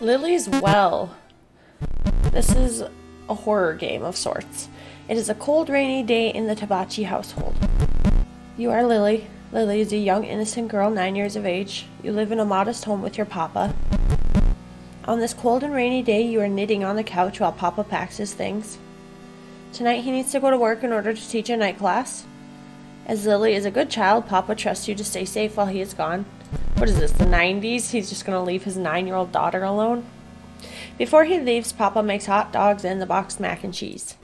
Lily's Well. This is a horror game of sorts. It is a cold, rainy day in the Tabachi household. You are Lily. Lily is a young, innocent girl, 9 years of age. You live in a modest home with your papa. On this cold and rainy day, you are knitting on the couch while Papa packs his things. Tonight, he needs to go to work in order to teach a night class. As Lily is a good child, Papa trusts you to stay safe while he is gone. What is this, the 90s? He's just going to leave his 9-year-old daughter alone? Before he leaves, Papa makes hot dogs and the boxed mac and cheese.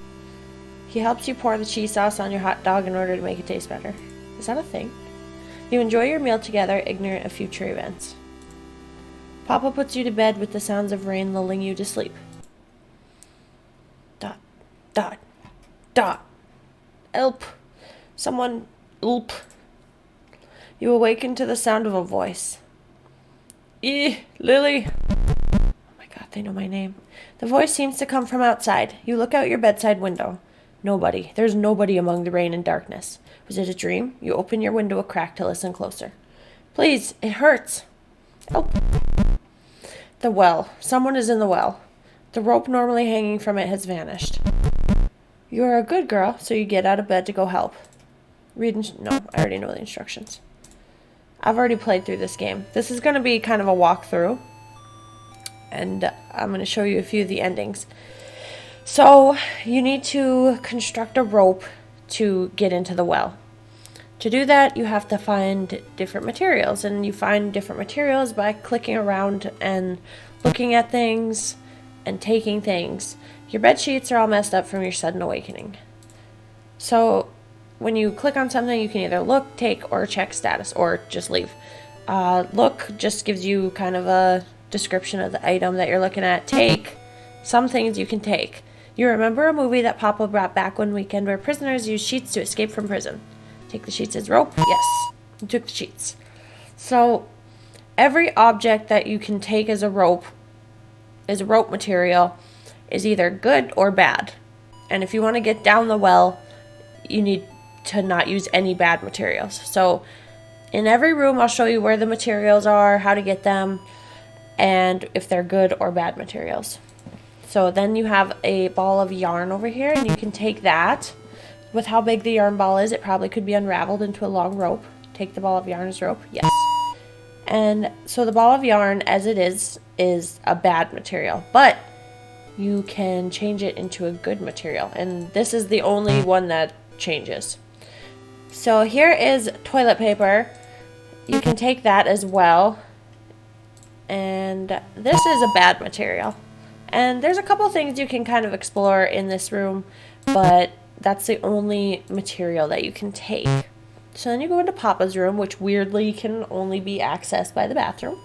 He helps you pour the cheese sauce on your hot dog in order to make it taste better. Is that a thing? You enjoy your meal together, ignorant of future events. Papa puts you to bed with the sounds of rain lulling you to sleep. Dot, dot, dot. Help. Someone, help. You awaken to the sound of a voice. Lily. Oh my god, they know my name. The voice seems to come from outside. You look out your bedside window. Nobody. There's nobody among the rain and darkness. Was it a dream? You open your window a crack to listen closer. Please, it hurts. Help. The well. Someone is in the well. The rope normally hanging from it has vanished. You are a good girl, so you get out of bed to go help. No, I already know the instructions. I've already played through this game. This is going to be kind of a walkthrough, and I'm going to show you a few of the endings. So, you need to construct a rope to get into the well. To do that, you have to find different materials, and you find different materials by clicking around and looking at things and taking things. Your bed sheets are all messed up from your sudden awakening. So, when you click on something, you can either look, take, or check status, or just leave. Look just gives you kind of a description of the item that you're looking at. Take, some things you can take. You remember a movie that Papa brought back one weekend where prisoners used sheets to escape from prison. Take the sheets as rope? Yes. You took the sheets. So, every object that you can take as a rope material is either good or bad. And if you want to get down the well, you need to not use any bad materials. So in every room, I'll show you where the materials are, how to get them, and if they're good or bad materials. So then you have a ball of yarn over here, and you can take that. With how big the yarn ball is, it probably could be unraveled into a long rope. Take the ball of yarn as rope? Yes. And so the ball of yarn, as it is a bad material, but you can change it into a good material, and this is the only one that changes. So here is toilet paper. You can take that as well. And this is a bad material. And there's a couple things you can kind of explore in this room, but that's the only material that you can take. So then you go into Papa's room, which weirdly can only be accessed by the bathroom.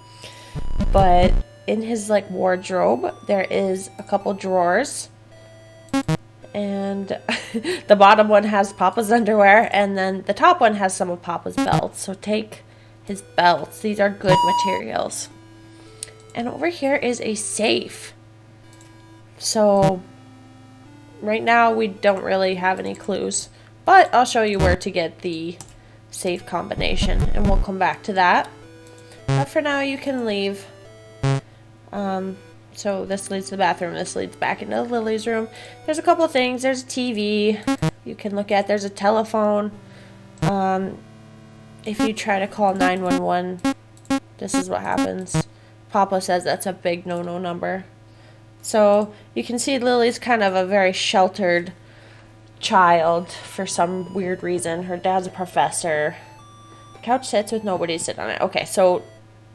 But in his wardrobe, there is a couple drawers. And the bottom one has Papa's underwear, and then the top one has some of Papa's belts. So take his belts. These are good materials. And over here is a safe. So right now we don't really have any clues, but I'll show you where to get the safe combination, and we'll come back to that. But for now, you can leave. So this leads to the bathroom. This leads back into Lily's room. There's a couple of things. There's a TV you can look at. There's a telephone. If you try to call 911, this is what happens. Papa says that's a big no-no number. So you can see Lily's kind of a very sheltered child for some weird reason. Her dad's a professor. The couch sits with nobody to sit on it. Okay, so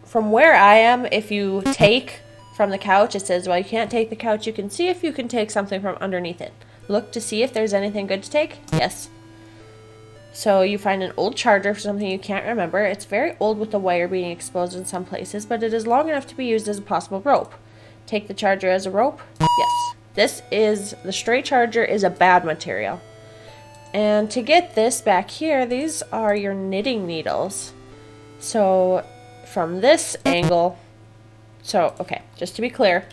from where I am, if you take from the couch, it says, well, you can't take the couch. You can see if you can take something from underneath it. Look to see if there's anything good to take. Yes. So you find an old charger for something you can't remember. It's very old with the wire being exposed in some places, but it is long enough to be used as a possible rope. Take the charger as a rope. Yes. The stray charger is a bad material. And to get this back here, these are your knitting needles. So from this angle, okay, just to be clear,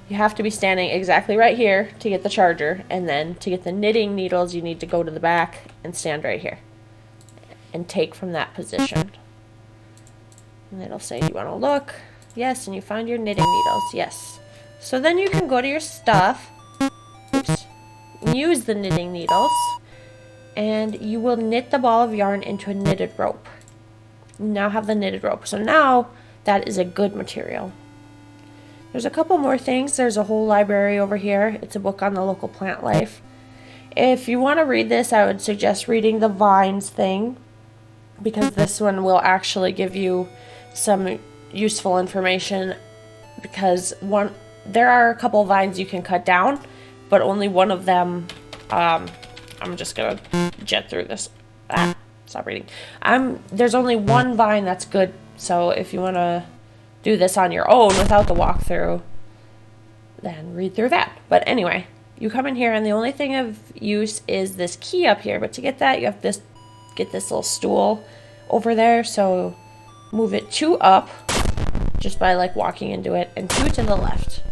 you have to be standing exactly right here to get the charger, and then to get the knitting needles, you need to go to the back and stand right here and take from that position. And it'll say, do you want to look? Yes, and you find your knitting needles. Yes. So then you can go to your stuff. Oops. Use the knitting needles. And you will knit the ball of yarn into a knitted rope. You now have the knitted rope. So now that is a good material. There's a couple more things. There's a whole library over here. It's a book on the local plant life. If you want to read this, I would suggest reading the vines thing, because this one will actually give you some useful information, because there are a couple vines you can cut down, but only one of them, I'm just going to jet through this. Stop reading. There's only one vine that's good, so if you want to do this on your own without the walkthrough, then read through that. But anyway, you come in here and the only thing of use is this key up here. But to get that, you have to get this little stool over there. So move it 2 up just by like walking into it, and 2 to the left.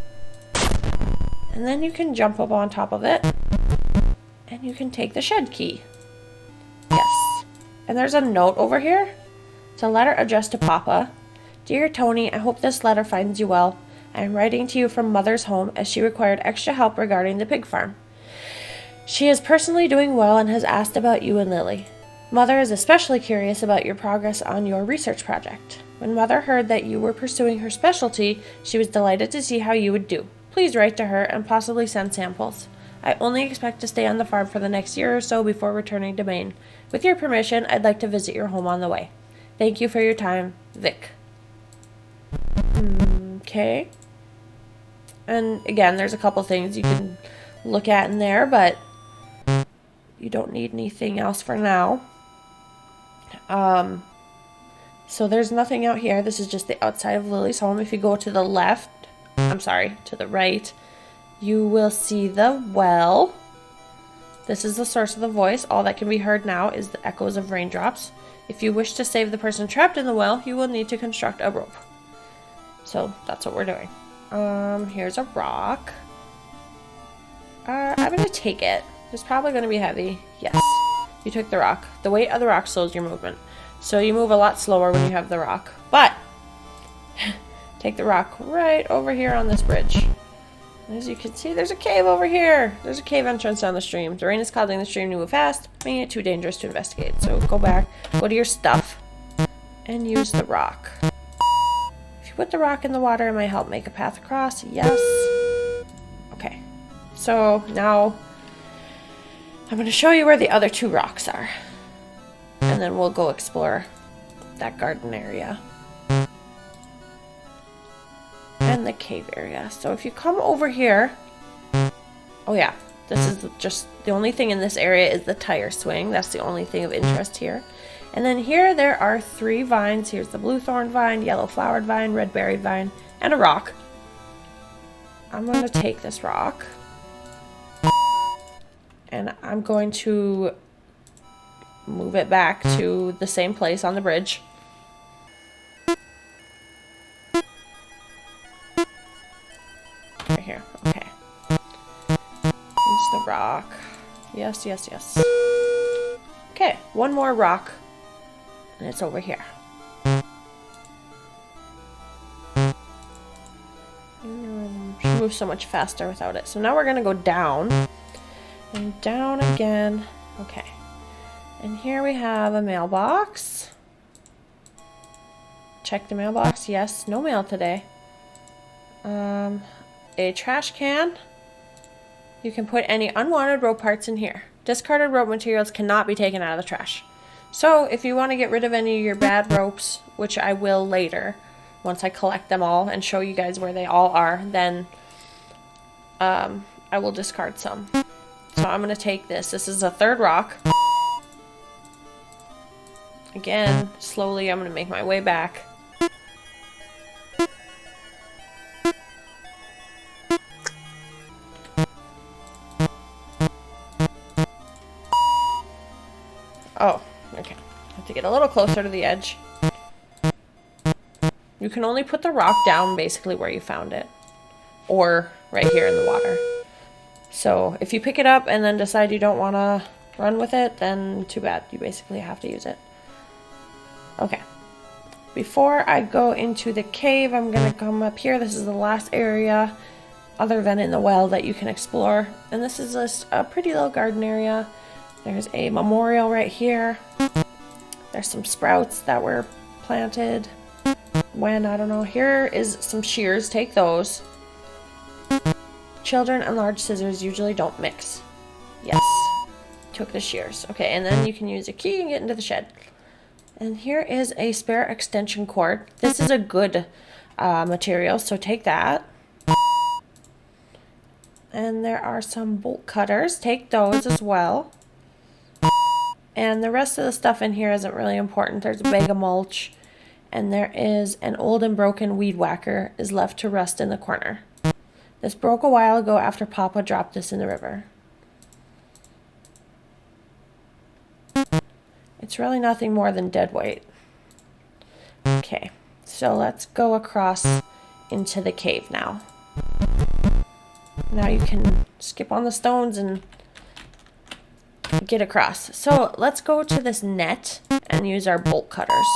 And then you can jump up on top of it and you can take the shed key. Yes. And there's a note over here. It's a letter addressed to Papa. Dear Tony, I hope this letter finds you well. I am writing to you from Mother's home as she required extra help regarding the pig farm. She is personally doing well and has asked about you and Lily. Mother is especially curious about your progress on your research project. When Mother heard that you were pursuing her specialty, she was delighted to see how you would do. Please write to her and possibly send samples. I only expect to stay on the farm for the next year or so before returning to Maine. With your permission, I'd like to visit your home on the way. Thank you for your time, Vic. Okay. And again, there's a couple things you can look at in there, but you don't need anything else for now. So there's nothing out here. This is just the outside of Lily's home. If you go to the to the right, you will see the well. This is the source of the voice. All that can be heard now is the echoes of raindrops. If you wish to save the person trapped in the well, you will need to construct a rope. So that's what we're doing. Here's a rock. I'm going to take it. It's probably going to be heavy. Yes. You took the rock. The weight of the rock slows your movement. So you move a lot slower when you have the rock. But take the rock right over here on this bridge. As you can see, there's a cave over here. There's a cave entrance down the stream. The rain is causing the stream to move fast, making it too dangerous to investigate. So go back, go to your stuff, and use the rock. If you put the rock in the water, it might help make a path across. Yes. Okay. So now I'm going to show you where the other 2 rocks are. And then we'll go explore that garden area. And the cave area. So if you come over here, oh yeah, this is just the only thing in this area is the tire swing. That's the only thing of interest here. And then here there are 3 vines. Here's the blue thorn vine, yellow flowered vine, red berried vine, and a rock. I'm going to take this rock and I'm going to move it back to the same place on the bridge. Right here. Okay. Use the rock. Yes, yes, yes. Okay, one more rock. And it's over here. She moves so much faster without it. So now we're going to go down. And down again. Okay. And here we have a mailbox. Check the mailbox. Yes, no mail today. A trash can. You can put any unwanted rope parts in here. Discarded rope materials cannot be taken out of the trash. So if you want to get rid of any of your bad ropes, which I will later, once I collect them all and show you guys where they all are, then I will discard some. So I'm going to take this. This is a 3rd rock. Again, slowly I'm going to make my way back. Oh, okay. I have to get a little closer to the edge. You can only put the rock down basically where you found it. Or right here in the water. So if you pick it up and then decide you don't want to run with it, then too bad. You basically have to use it. Okay. before I go into the cave, I'm going to come up here. This is the last area other than in the well that you can explore. And this is just a pretty little garden area. There's a memorial right here. There's some sprouts that were planted when, I don't know. Here is some shears. Take those. Children and large scissors usually don't mix. Yes. Took the shears. Okay, and then you can use a key and get into the shed. And here is a spare extension cord. This is a good material, so take that. And there are some bolt cutters. Take those as well. And the rest of the stuff in here isn't really important. There's a bag of mulch. And there is an old and broken weed whacker is left to rust in the corner. This broke a while ago after Papa dropped this in the river. It's really nothing more than dead weight. Okay, so let's go across into the cave now. Now you can skip on the stones and get across. So let's go to this net and use our bolt cutters.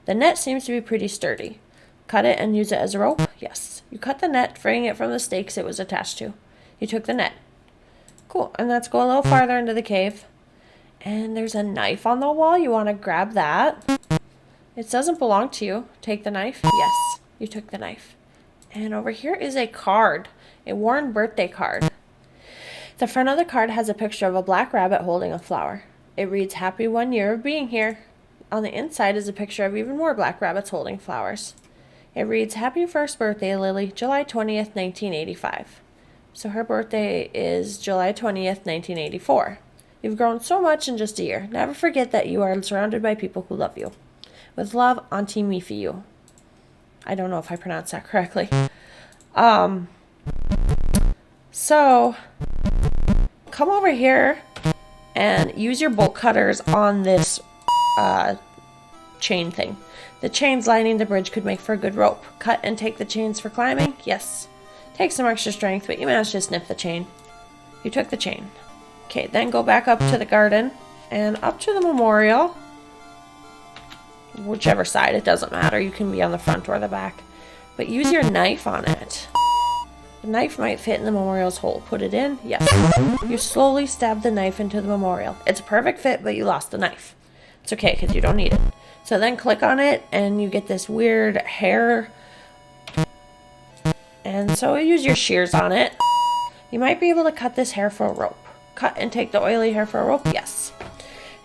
The net seems to be pretty sturdy. Cut it and use it as a rope? Yes. You cut the net, freeing it from the stakes it was attached to. You took the net. Cool, and let's go a little farther into the cave. And there's a knife on the wall. You want to grab that. It doesn't belong to you. Take the knife. Yes, you took the knife. And over here is a card. A worn birthday card. The front of the card has a picture of a black rabbit holding a flower. It reads, "Happy 1 year of being here." On the inside is a picture of even more black rabbits holding flowers. It reads, "Happy first birthday, Lily, July 20th, 1985. So her birthday is July 20th, 1984. You've grown so much in just a year. Never forget that you are surrounded by people who love you. With love, Auntie Mifiu." I don't know if I pronounced that correctly. So come over here and use your bolt cutters on this chain thing. The chains lining the bridge could make for a good rope. Cut and take the chains for climbing? Yes. Take some extra strength, but you managed to snip the chain. You took the chain. Okay, then go back up to the garden and up to the memorial. Whichever side, it doesn't matter. You can be on the front or the back. But use your knife on it. The knife might fit in the memorial's hole. Put it in? Yes. You slowly stab the knife into the memorial. It's a perfect fit, but you lost the knife. It's okay, because you don't need it. So then click on it, and you get this weird hair. And so use your shears on it. You might be able to cut this hair for a rope. Cut and take the oily hair for a rope? Yes.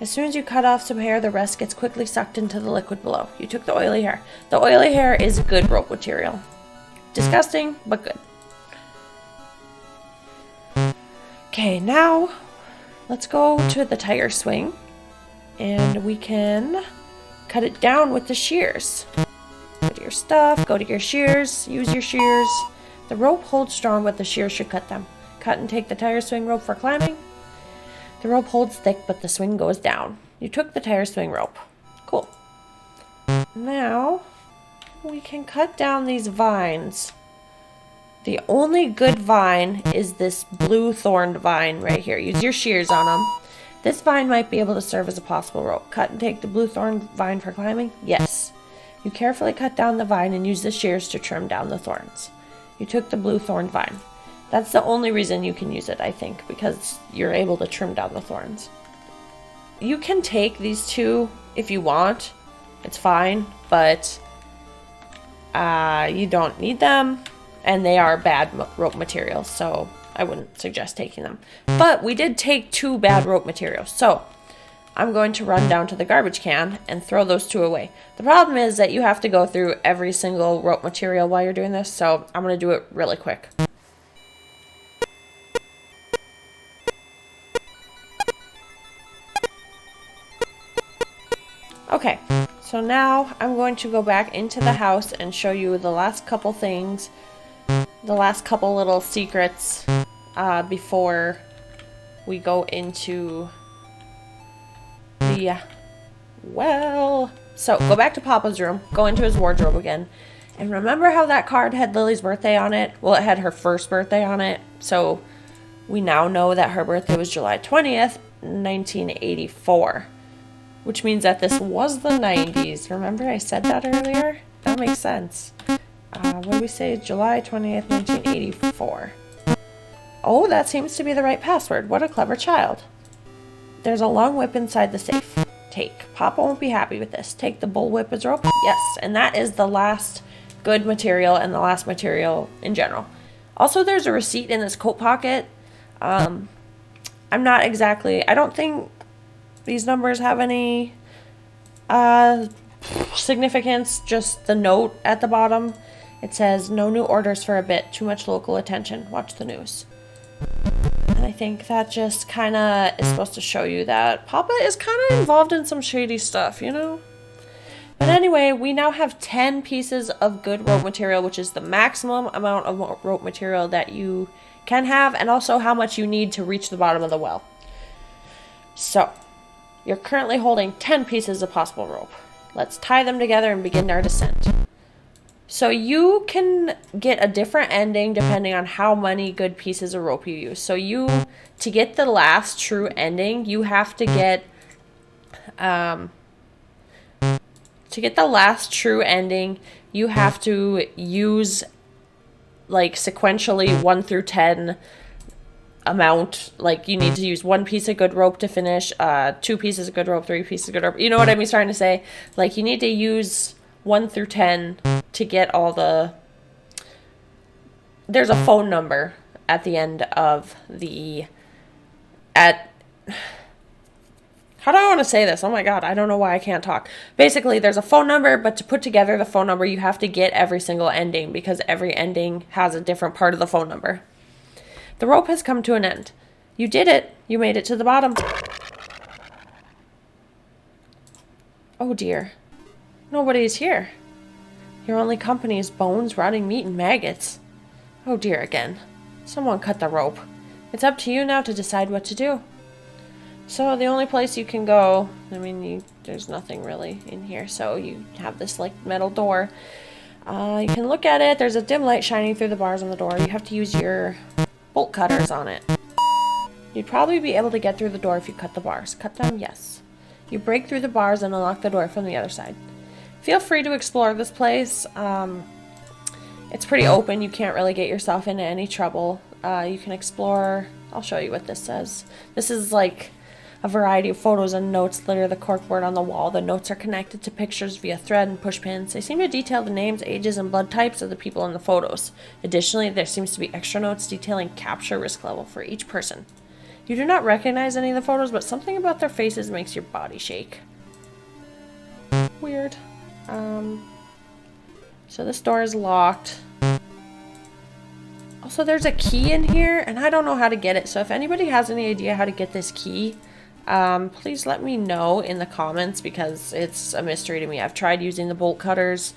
As soon as you cut off some hair, the rest gets quickly sucked into the liquid below. You took the oily hair. The oily hair is good rope material. Disgusting, but good. Okay, now let's go to the tire swing. And we can cut it down with the shears. Go to your stuff, go to your shears, use your shears. The rope holds strong, but the shears should cut them. Cut and take the tire swing rope for climbing. The rope holds thick, but the swing goes down. You took the tire swing rope. Cool. Now, we can cut down these vines. The only good vine is this blue thorned vine right here. Use your shears on them. This vine might be able to serve as a possible rope. Cut and take the blue thorn vine for climbing? Yes. You carefully cut down the vine and use the shears to trim down the thorns. You took the blue thorn vine. That's the only reason you can use it, I think, because you're able to trim down the thorns. You can take these two if you want. It's fine, but you don't need them, and they are bad rope materials, so I wouldn't suggest taking them. But we did take 2 bad rope materials, so I'm going to run down to the garbage can and throw those 2 away. The problem is that you have to go through every single rope material while you're doing this, so I'm going to do it really quick. Okay, so now I'm going to go back into the house and show you the last couple things, the last couple little secrets before we go into the well. So go back to Papa's room, go into his wardrobe again, and remember how that card had Lily's birthday on it? Well, it had her first birthday on it, so we now know that her birthday was July 20th, 1984. which means that this was the 90s. Remember I said that earlier? That makes sense. What do we say? July 20th, 1984. Oh, that seems to be the right password. What a clever child. There's a long whip inside the safe. Take. Papa won't be happy with this. Take the bullwhip as rope. Yes, and that is the last good material and the last material in general. Also, there's a receipt in this coat pocket. I'm not exactly... I don't think these numbers have any significance. Just the note at the bottom. It says, no new orders for a bit. Too much local attention. Watch the news. And I think that just kind of is supposed to show you that Papa is kind of involved in some shady stuff, you know? But anyway, we now have 10 pieces of good rope material, which is the maximum amount of rope material that you can have, and also how much you need to reach the bottom of the well. So, you're currently holding 10 pieces of possible rope. Let's tie them together and begin our descent. So you can get a different ending depending on how many good pieces of rope you use. So to get the last true ending, you have to get, use like sequentially 1 through 10 amount. Like you need to use 1 piece of good rope to finish, 2 pieces of good rope, 3 pieces of good rope. You know what I'm trying to say? Like you need to use 1 through 10 to get all the... There's a phone number at the end of the... How do I want to say this? Oh my god, I don't know why I can't talk. Basically, there's a phone number, but to put together the phone number, you have to get every single ending, because every ending has a different part of the phone number. The rope has come to an end. You did it. You made it to the bottom. Oh dear. Nobody's here. Your only company is bones, rotting meat, and maggots. Oh dear again. Someone cut the rope. It's up to you now to decide what to do. So the only place you can go, I mean, there's nothing really in here, so you have this like metal door. You can look at it. There's a dim light shining through the bars on the door. You have to use your bolt cutters on it. You'd probably be able to get through the door if you cut the bars. Cut them? Yes. You break through the bars and unlock the door from the other side. Feel free to explore this place. It's pretty open. You can't really get yourself into any trouble. You can explore. I'll show you what this says. This is like a variety of photos and notes litter the corkboard on the wall. The notes are connected to pictures via thread and push pins. They seem to detail the names, ages, and blood types of the people in the photos. Additionally, there seems to be extra notes detailing capture risk level for each person. You do not recognize any of the photos, but something about their faces makes your body shake. Weird. So this door is locked. Also, there's a key in here, and I don't know how to get it. So if anybody has any idea how to get this key, please let me know in the comments, because it's a mystery to me. I've tried using the bolt cutters.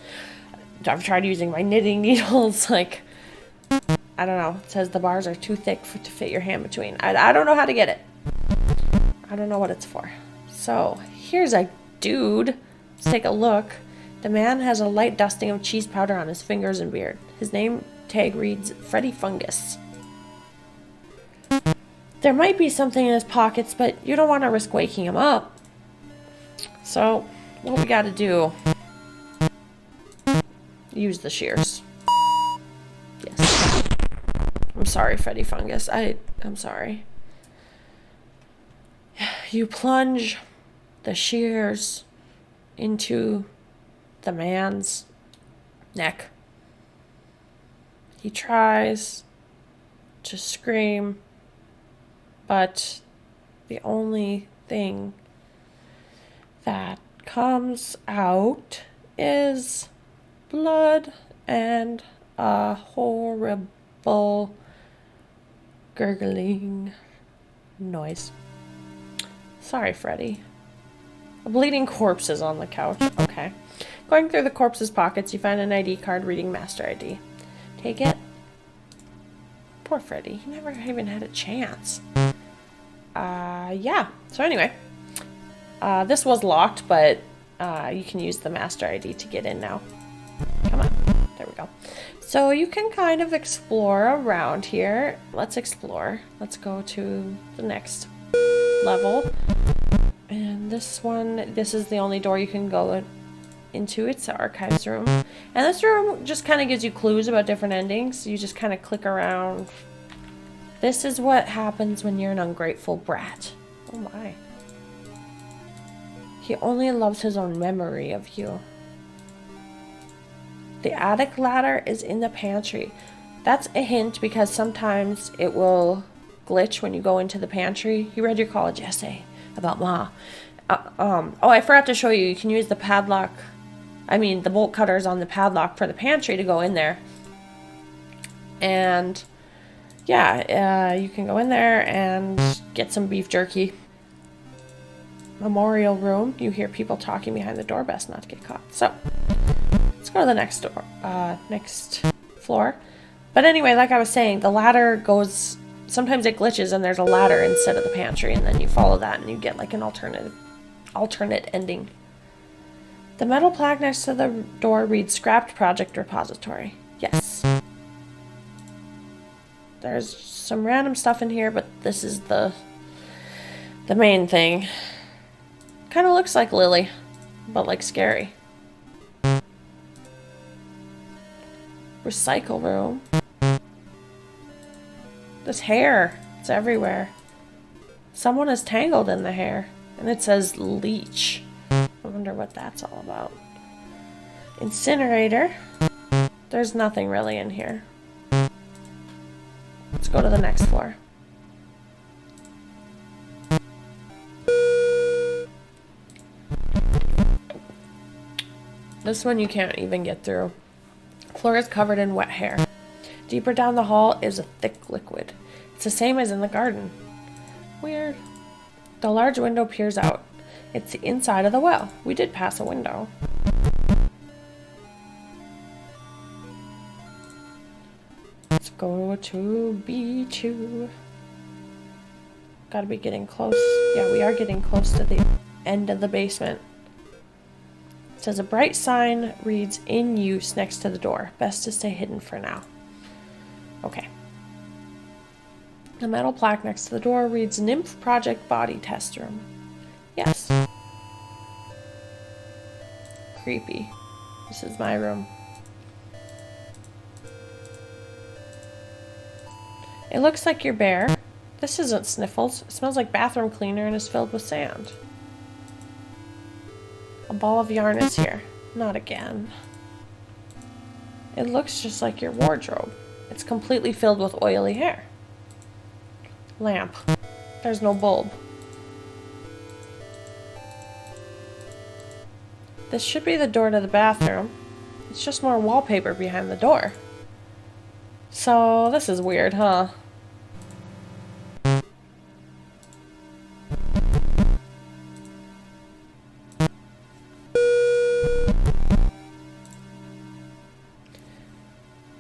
I've tried using my knitting needles. Like, I don't know. It says the bars are too thick to fit your hand between. I don't know how to get it. I don't know what it's for. So here's a dude. Let's take a look. The man has a light dusting of cheese powder on his fingers and beard. His name tag reads Freddy Fungus. There might be something in his pockets, but you don't want to risk waking him up. So, what we gotta do... use the shears. Yes. I'm sorry, Freddy Fungus. I'm sorry. You plunge the shears into the man's neck. He tries to scream, but the only thing that comes out is blood and a horrible gurgling noise. Sorry, Freddy. A bleeding corpse is on the couch. Okay. Going through the corpse's pockets, you find an ID card reading Master ID. Take it. Poor Freddy. He never even had a chance. Yeah. So anyway. This was locked, but you can use the Master ID to get in now. Come on. There we go. So you can kind of explore around here. Let's explore. Let's go to the next level. And this is the only door you can go into. It's the archives room. And this room just kind of gives you clues about different endings. You just kind of click around. This is what happens when you're an ungrateful brat. Oh my. He only loves his own memory of you. The attic ladder is in the pantry. That's a hint because sometimes it will glitch when you go into the pantry. You read your college essay about Ma. Oh, I forgot to show you. You can use the padlock. I mean, the bolt cutters on the padlock for the pantry to go in there. And yeah, you can go in there and get some beef jerky. Memorial room. You hear people talking behind the door. Best not to get caught. So let's go to the next door, next floor. But anyway, like I was saying, the ladder goes. Sometimes it glitches and there's a ladder instead of the pantry, and then you follow that and you get like an alternate ending. The metal plaque next to the door reads "Scrapped Project Repository." Yes. There's some random stuff in here, but this is the main thing. Kind of looks like Lily, but like scary. Recycle room. This hair, it's everywhere. Someone is tangled in the hair, and it says leech. I wonder what that's all about. Incinerator. There's nothing really in here. Let's go to the next floor. This one you can't even get through. Floor is covered in wet hair. Deeper down the hall is a thick liquid. It's the same as in the garden. Weird. The large window peers out. It's the inside of the well. We did pass a window. Let's go to B2. Gotta be getting close. Yeah, we are getting close to the end of the basement. It says a bright sign reads "In use" next to the door. Best to stay hidden for now. Okay. The metal plaque next to the door reads "Nymph Project Body Test Room." Yes. Creepy. This is my room. It looks like you're bare. This isn't Sniffles. It smells like bathroom cleaner and is filled with sand. A ball of yarn is here. Not again. It looks just like your wardrobe. It's completely filled with oily hair. Lamp. There's no bulb. This should be the door to the bathroom. It's just more wallpaper behind the door. So, this is weird, huh?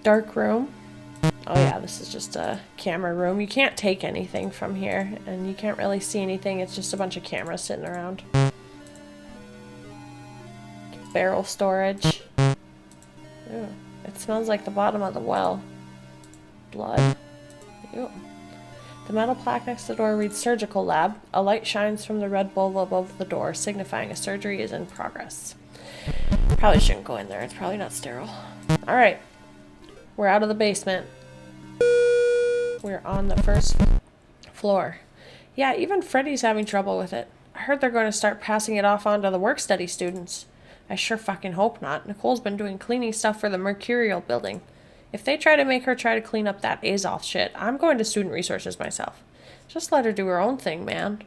Dark room. Oh yeah, this is just a camera room. You can't take anything from here, and you can't really see anything. It's just a bunch of cameras sitting around. Barrel storage. Ew. It smells like the bottom of the well. Blood. Ew. The metal plaque next to the door reads "Surgical Lab." A light shines from the red bulb above the door, signifying a surgery is in progress. Probably shouldn't go in there. It's probably not sterile. Alright. We're out of the basement. We're on the first floor. Yeah, even Freddy's having trouble with it. I heard they're going to start passing it off onto the work-study students. I sure fucking hope not. Nicole's been doing cleaning stuff for the Mercurial building. If they try to make her try to clean up that Azoth shit, I'm going to student resources myself. Just let her do her own thing, man.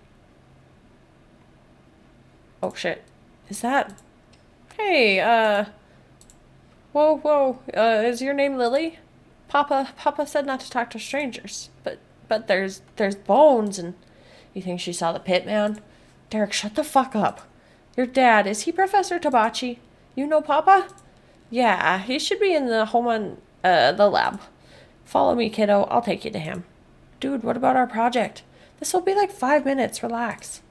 Oh shit. Is that... Hey, Whoa, is your name Lily? Papa said not to talk to strangers. But there's bones, and... You think she saw the pit, man? Derek, shut the fuck up. Your dad, is he Professor Tabachi? You know Papa? Yeah, he should be in the the lab. Follow me, kiddo. I'll take you to him. Dude, what about our project? This will be like 5 minutes. Relax.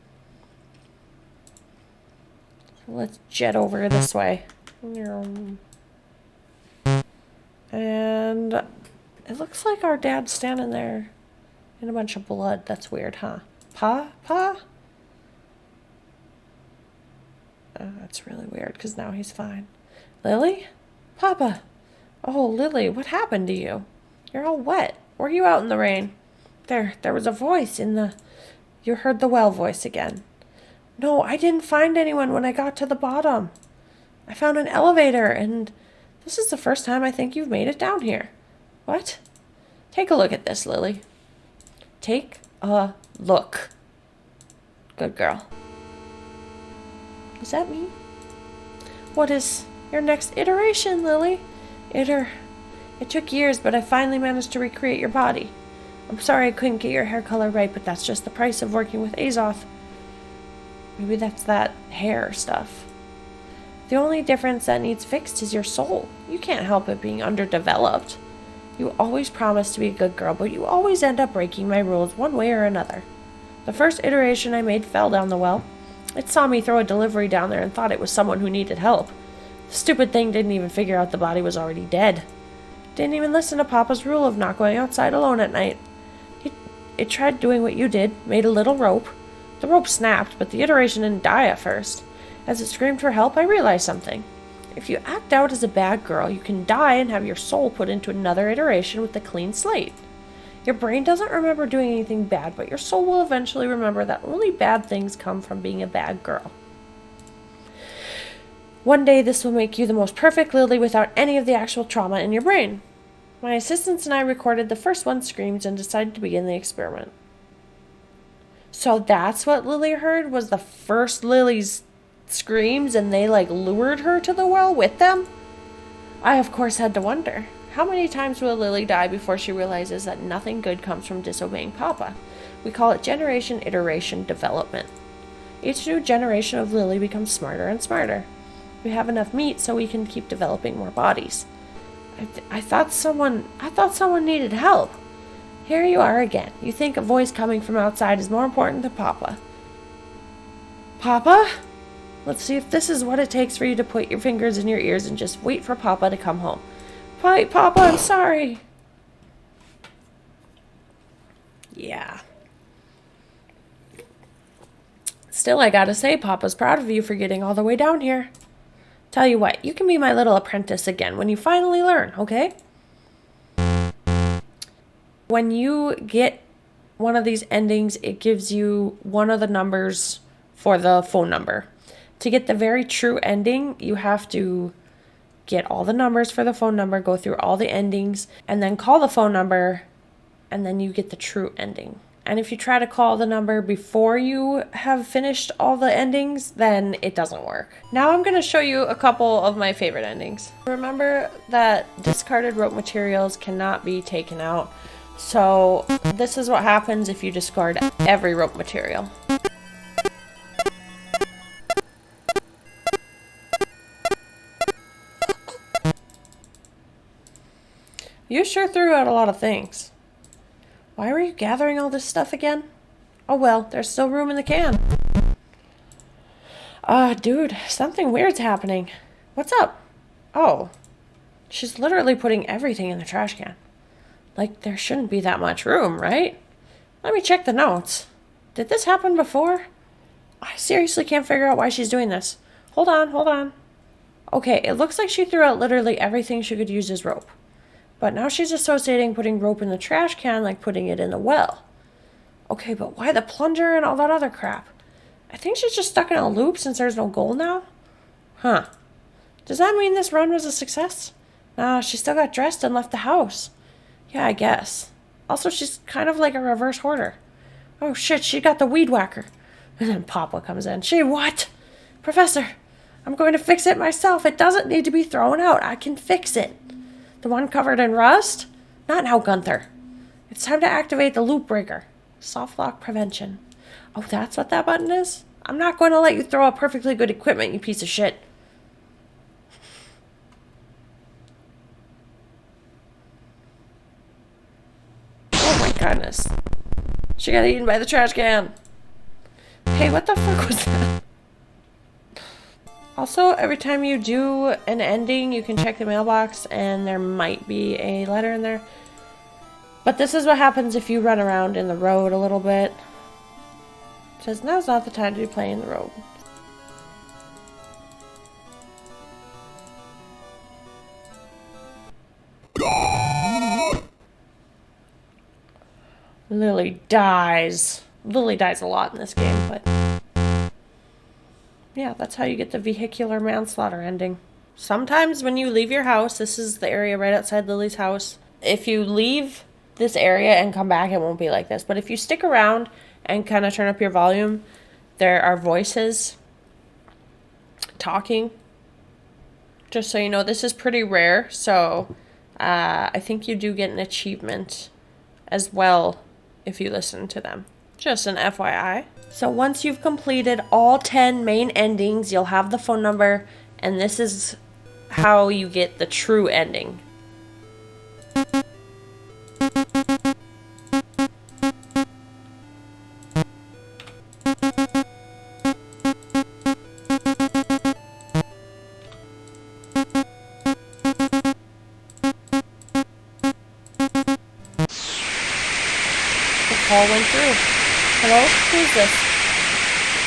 Let's jet over this way. And it looks like our dad's standing there in a bunch of blood. That's weird, huh? Pa? Oh, that's really weird because now he's fine. Lily? Papa! Oh, Lily, what happened to you? You're all wet. Were you out in the rain? There was a voice in the... You heard the well voice again. No, I didn't find anyone when I got to the bottom. I found an elevator, and this is the first time I think you've made it down here. What? Take a look at this, Lily. Take a look. Good girl. Is that me? What is your next iteration, Lily? It took years, but I finally managed to recreate your body. I'm sorry I couldn't get your hair color right, but that's just the price of working with Azoth. Maybe that's that hair stuff. The only difference that needs fixed is your soul. You can't help it being underdeveloped. You always promise to be a good girl, but you always end up breaking my rules one way or another. The first iteration I made fell down the well. It saw me throw a delivery down there and thought it was someone who needed help. The stupid thing didn't even figure out the body was already dead. Didn't even listen to Papa's rule of not going outside alone at night. It tried doing what you did, made a little rope. The rope snapped, but the iteration didn't die at first. As it screamed for help, I realized something. If you act out as a bad girl, you can die and have your soul put into another iteration with a clean slate. Your brain doesn't remember doing anything bad, but your soul will eventually remember that only bad things come from being a bad girl. One day, this will make you the most perfect Lily without any of the actual trauma in your brain. My assistants and I recorded the first one's screams and decided to begin the experiment. So that's what Lily heard, was the first Lily's screams, and they lured her to the well with them? I of course had to wonder, how many times will Lily die before she realizes that nothing good comes from disobeying Papa? We call it generation iteration development. Each new generation of Lily becomes smarter and smarter. We have enough meat so we can keep developing more bodies. I thought someone needed help. Here you are again. You think a voice coming from outside is more important than Papa. Papa? Let's see if this is what it takes for you to put your fingers in your ears and just wait for Papa to come home. Wait, Papa, I'm sorry. Yeah. Still, I gotta say, Papa's proud of you for getting all the way down here. Tell you what, you can be my little apprentice again when you finally learn, okay? When you get one of these endings, it gives you one of the numbers for the phone number. To get the very true ending, you have to get all the numbers for the phone number, go through all the endings, and then call the phone number, and then you get the true ending. And if you try to call the number before you have finished all the endings, then it doesn't work. Now I'm going to show you a couple of my favorite endings. Remember that discarded rope materials cannot be taken out. So this is what happens if you discard every rope material. You sure threw out a lot of things. Why were you gathering all this stuff again? Oh well, there's still room in the can. Dude, something weird's happening. What's up? Oh, she's literally putting everything in the trash can. There shouldn't be that much room, right? Let me check the notes. Did this happen before? I seriously can't figure out why she's doing this. Hold on. Okay, it looks like she threw out literally everything she could use as rope. But now she's associating putting rope in the trash can like putting it in the well. Okay, but why the plunger and all that other crap? I think she's just stuck in a loop since there's no goal now. Huh. Does that mean this run was a success? Nah, she still got dressed and left the house. Yeah, I guess. Also, she's kind of like a reverse hoarder. Oh shit, she got the weed whacker. And then Papa comes in. She what? Professor, I'm going to fix it myself. It doesn't need to be thrown out. I can fix it. The one covered in rust? Not now, Gunther. It's time to activate the loop breaker. Soft lock prevention. Oh, that's what that button is? I'm not going to let you throw out perfectly good equipment, you piece of shit. Oh my goodness. She got eaten by the trash can. Hey, what the fuck was that? Also, every time you do an ending, you can check the mailbox and there might be a letter in there. But this is what happens if you run around in the road a little bit. It says, now's not the time to be playing in the road. Lily dies. Lily dies a lot in this game, but yeah, that's how you get the vehicular manslaughter ending. Sometimes when you leave your house, this is the area right outside Lily's house. If you leave this area and come back, it won't be like this. But if you stick around and kind of turn up your volume, there are voices talking. Just so you know, this is pretty rare, so I think you do get an achievement as well if you listen to them. Just an FYI. So once you've completed all 10 main endings, you'll have the phone number, and this is how you get the true ending. The call went through. Hello? Who's this?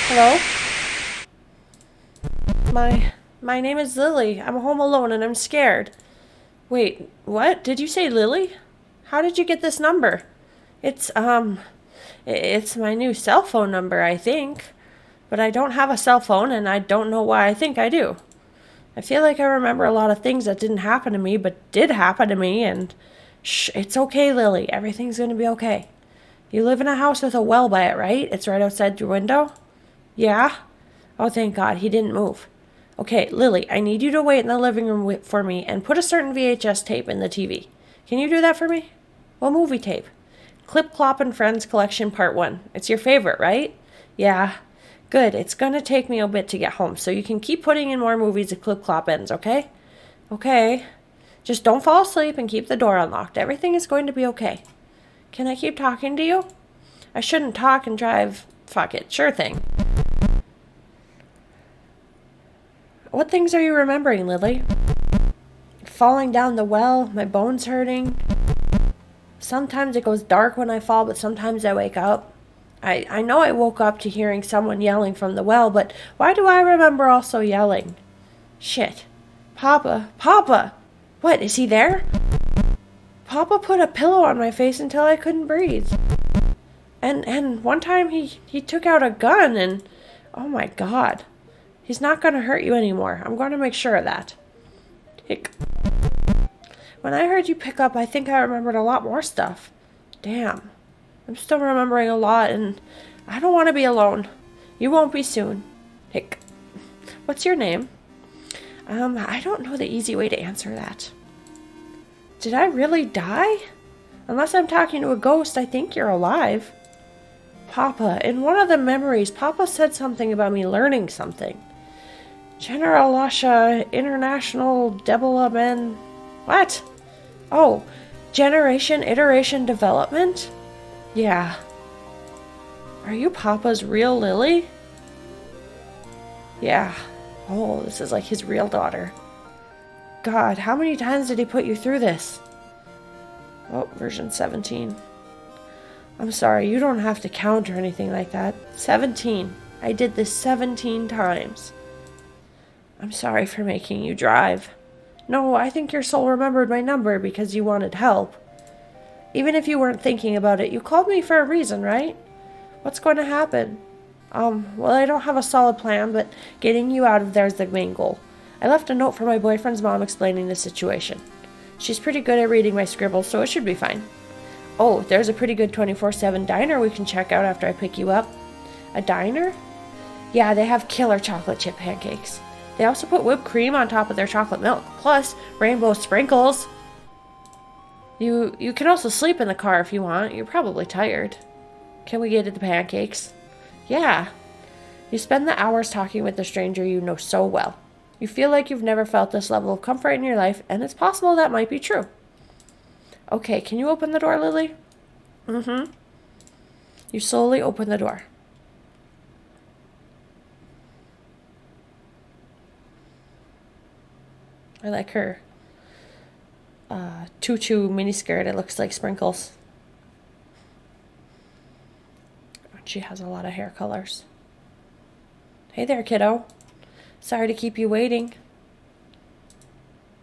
Hello? My name is Lily. I'm home alone and I'm scared. Wait, what? Did you say Lily? How did you get this number? It's my new cell phone number, I think. But I don't have a cell phone and I don't know why I think I do. I feel like I remember a lot of things that didn't happen to me, but did happen to me, and shh, it's okay, Lily. Everything's gonna be okay. You live in a house with a well by it, right? It's right outside your window? Yeah? Oh, thank God, he didn't move. Okay, Lily, I need you to wait in the living room for me and put a certain VHS tape in the TV. Can you do that for me? What movie tape? Clip Clop and Friends Collection Part 1. It's your favorite, right? Yeah. Good. It's gonna take me a bit to get home, so you can keep putting in more movies if Clip Clop ends, okay? Okay. Just don't fall asleep and keep the door unlocked. Everything is going to be okay. Can I keep talking to you? I shouldn't talk and drive. Fuck it. Sure thing. What things are you remembering, Lily? Falling down the well, my bones hurting. Sometimes it goes dark when I fall, but sometimes I wake up. I know I woke up to hearing someone yelling from the well, but why do I remember also yelling? Shit. Papa. Papa! What, is he there? Papa put a pillow on my face until I couldn't breathe. And one time he took out a gun and... Oh my God. He's not going to hurt you anymore. I'm going to make sure of that. Hick. When I heard you pick up, I think I remembered a lot more stuff. Damn. I'm still remembering a lot, and I don't want to be alone. You won't be soon. Hick. What's your name? I don't know the easy way to answer that. Did I really die? Unless I'm talking to a ghost, I think you're alive. Papa, in one of the memories, Papa said something about me learning something. General Lasha International Development... What? Oh, Generation Iteration Development? Yeah. Are you Papa's real Lily? Yeah. Oh, this is like his real daughter. God, how many times did he put you through this? Oh, version 17. I'm sorry, you don't have to count or anything like that. 17. I did this 17 times. I'm sorry for making you drive. No, I think your soul remembered my number because you wanted help. Even if you weren't thinking about it, you called me for a reason, right? What's going to happen? Well, I don't have a solid plan, but getting you out of there is the main goal. I left a note for my boyfriend's mom explaining the situation. She's pretty good at reading my scribbles, so it should be fine. Oh, there's a pretty good 24/7 diner we can check out after I pick you up. A diner? Yeah, they have killer chocolate chip pancakes. They also put whipped cream on top of their chocolate milk, plus rainbow sprinkles. You can also sleep in the car if you want. You're probably tired. Can we get at the pancakes? Yeah. You spend the hours talking with the stranger you know so well. You feel like you've never felt this level of comfort in your life, and it's possible that might be true. Okay, can you open the door, Lily? Mm-hmm. You slowly open the door. I like her tutu miniskirt. It looks like sprinkles. She has a lot of hair colors. Hey there, kiddo. Sorry to keep you waiting.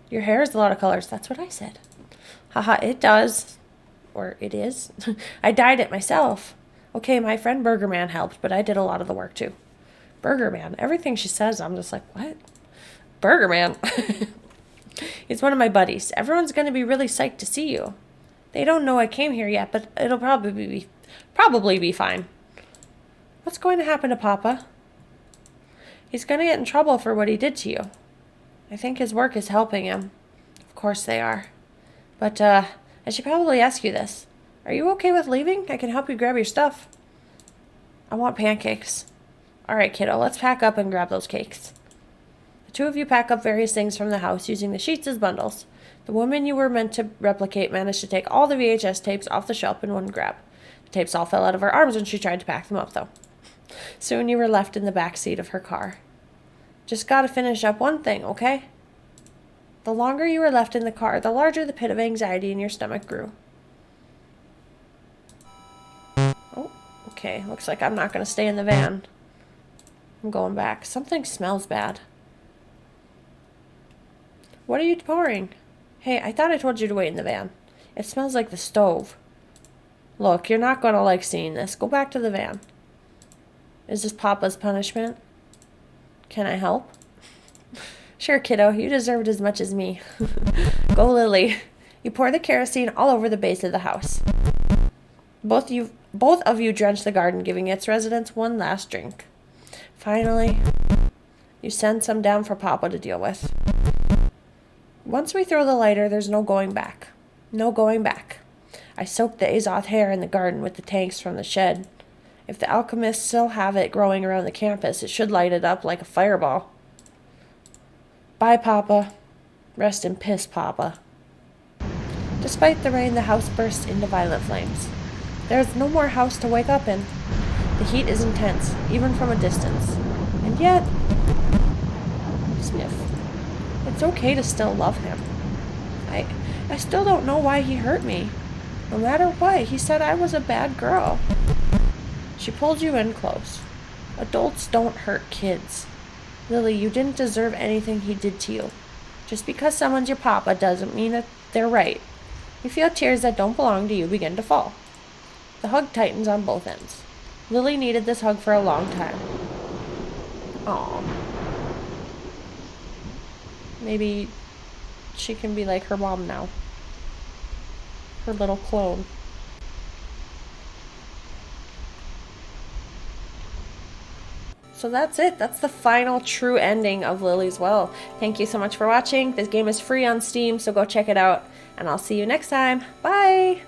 Your hair is a lot of colors. That's what I said. Haha, it does. or it is. I dyed it myself. Okay, my friend Burger Man helped, but I did a lot of the work too. Burger Man. Everything she says, I'm just like, what? Burger Man. He's one of my buddies. Everyone's going to be really psyched to see you. They don't know I came here yet, but it'll probably be fine. What's going to happen to Papa? He's going to get in trouble for what he did to you. I think his work is helping him. Of course they are. But, I should probably ask you this. Are you okay with leaving? I can help you grab your stuff. I want pancakes. All right, kiddo, let's pack up and grab those cakes. The two of you pack up various things from the house using the sheets as bundles. The woman you were meant to replicate managed to take all the VHS tapes off the shelf in one grab. The tapes all fell out of her arms when she tried to pack them up, though. Soon you were left in the back seat of her car. Just gotta finish up one thing, okay? The longer you were left in the car, the larger the pit of anxiety in your stomach grew. Oh, okay. Looks like I'm not gonna stay in the van. I'm going back. Something smells bad. What are you pouring? Hey, I thought I told you to wait in the van. It smells like the stove. Look, you're not gonna like seeing this. Go back to the van. Is this Papa's punishment? Can I help? Sure, kiddo. You deserved as much as me. Go, Lily. You pour the kerosene all over the base of the house. Both of you drench the garden, giving its residents one last drink. Finally, you send some down for Papa to deal with. Once we throw the lighter, there's no going back. No going back. I soaked the Azoth hair in the garden with the tanks from the shed. If the alchemists still have it growing around the campus, it should light it up like a fireball. Bye, Papa. Rest in piss, Papa. Despite the rain, the house burst into violent flames. There is no more house to wake up in. The heat is intense, even from a distance. And yet... Sniff. It's okay to still love him. I still don't know why he hurt me. No matter what, he said I was a bad girl. She pulled you in close. Adults don't hurt kids. Lily, you didn't deserve anything he did to you. Just because someone's your papa doesn't mean that they're right. You feel tears that don't belong to you begin to fall. The hug tightens on both ends. Lily needed this hug for a long time. Aww. Maybe she can be like her mom now. Her little clone. So that's it. That's the final true ending of Lily's Well. Thank you so much for watching. This game is free on Steam, so go check it out. And I'll see you next time. Bye!